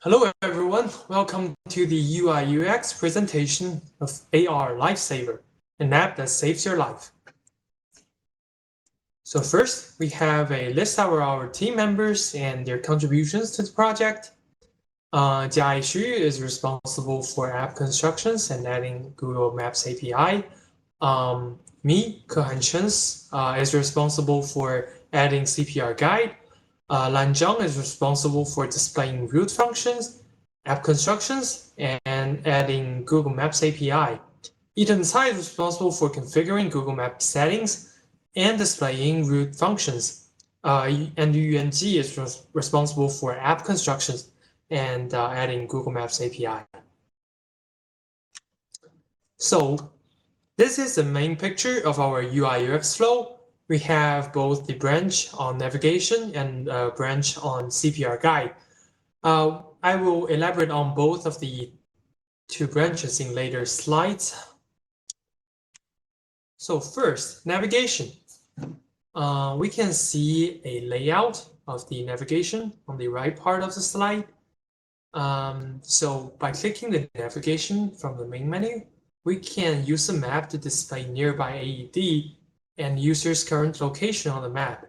Hello everyone, welcome to the UIUX presentation of AR LifeSaver, an app that saves your life. So first, we have a list of our team members and their contributions to the project. Jia Xu is responsible for app constructions and adding Google Maps API. Me, Kehan Chen, is responsible for adding CPR guide. Lan Zhang is responsible for displaying route functions, app constructions, and adding Google Maps API. Ethan Tsai is responsible for configuring Google Maps settings and displaying route functions. And Yuan Ji is responsible for app constructions and adding Google Maps API. So this is the main picture of our UI/UX flow. We have both the branch on navigation and a branch on CPR guide. I will elaborate on both of the two branches in later slides. So first, navigation. We can see a layout of the navigation on the right part of the slide. So by clicking the navigation from the main menu, we can use a map to display nearby AED and user's current location on the map.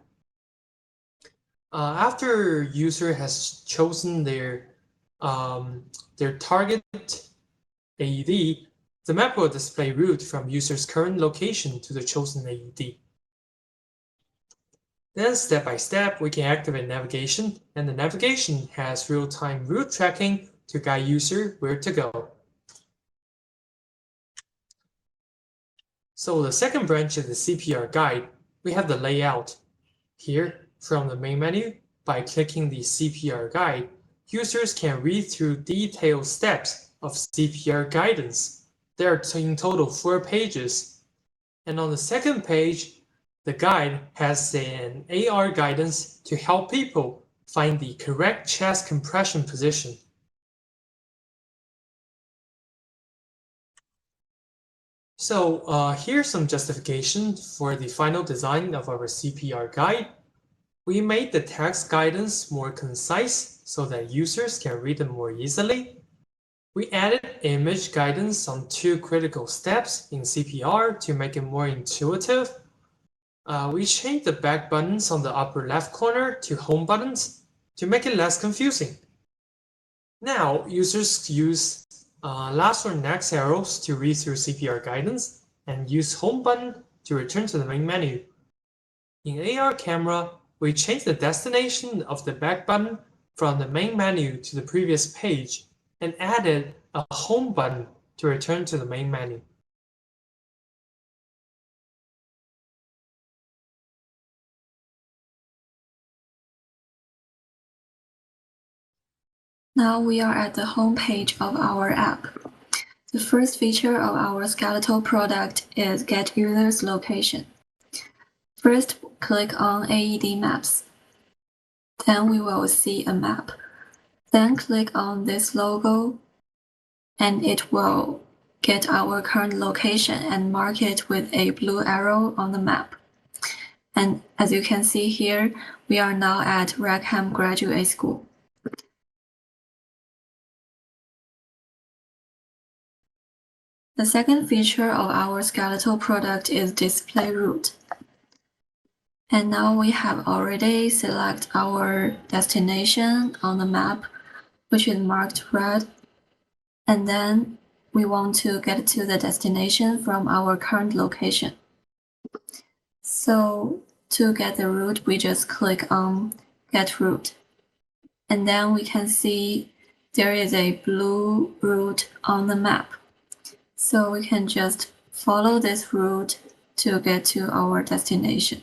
After user has chosen their target AED, the map will display route from user's current location to the chosen AED. Then step by step, we can activate navigation, and the navigation has real-time route tracking to guide user where to go. So the second branch is the CPR guide. We have the layout. Here, from the main menu, by clicking the CPR guide, users can read through detailed steps of CPR guidance. There are in total 4 pages. And on the second page, the guide has an AR guidance to help people find the correct chest compression position. So here's some justification for the final design of our CPR guide. We made the text guidance more concise so that users can read them more easily. We added image guidance on 2 critical steps in CPR to make it more intuitive. We changed the back buttons on the upper left corner to home buttons to make it less confusing. Now, users use last or next arrows to read through CPR guidance and use home button to return to the main menu. In AR camera, we changed the destination of the back button from the main menu to the previous page and added a home button to return to the main menu. Now we are at the home page of our app. The first feature of our skeletal product is Get User's Location. First, click on AED Maps. Then we will see a map. Then click on this logo, and it will get our current location and mark it with a blue arrow on the map. And as you can see here, we are now at Rackham Graduate School. The second feature of our skeletal product is Display Route. And now we have already selected our destination on the map, which is marked red. And then we want to get to the destination from our current location. So to get the route, we just click on Get Route. And then we can see there is a blue route on the map. So we can just follow this route to get to our destination.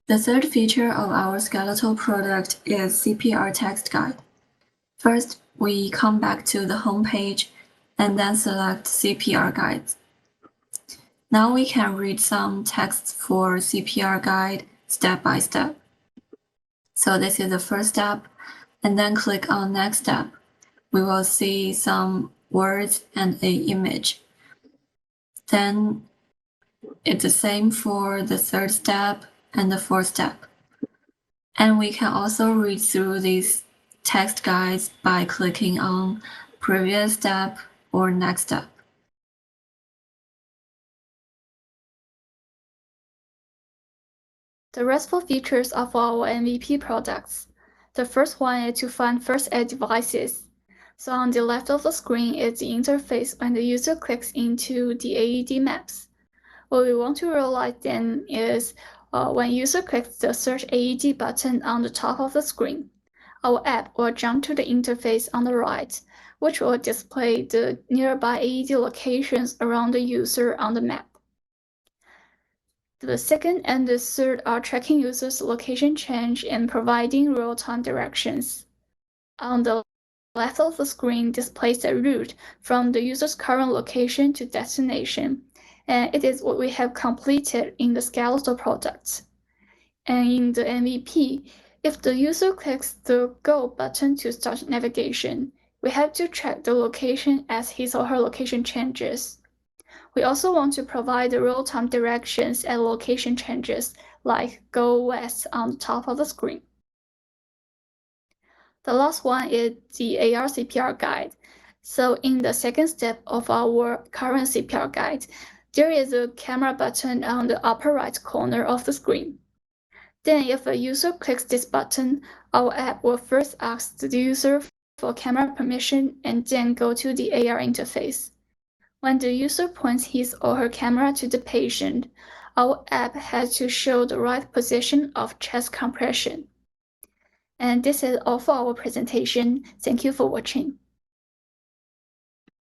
The third feature of our skeletal product is CPR text guide. First, we come back to the home page and then select CPR guides. Now we can read some texts for CPR guide step by step. So this is the first step. And then click on next step. We will see some words and an image. Then it's the same for the third step and the fourth step. And we can also read through these text guides by clicking on previous step or next step. The RESTful features of our MVP products. The first one is to find first aid devices. So on the left of the screen is the interface when the user clicks into the AED maps. What we want to realize then is when user clicks the Search AED button on the top of the screen, our app will jump to the interface on the right, which will display the nearby AED locations around the user on the map. The second and the third are tracking users' location change and providing real-time directions. On the left of the screen displays the route from the user's current location to destination, and it is what we have completed in the skeletal product. And in the MVP, if the user clicks the Go button to start navigation, we have to track the location as his or her location changes. We also want to provide the real-time directions and location changes, like Go West on the top of the screen. The last one is the AR CPR guide. So in the second step of our current CPR guide, there is a camera button on the upper right corner of the screen. Then if a user clicks this button, our app will first ask the user for camera permission and then go to the AR interface. When the user points his or her camera to the patient, our app has to show the right position of chest compression. And this is all for our presentation. Thank you for watching.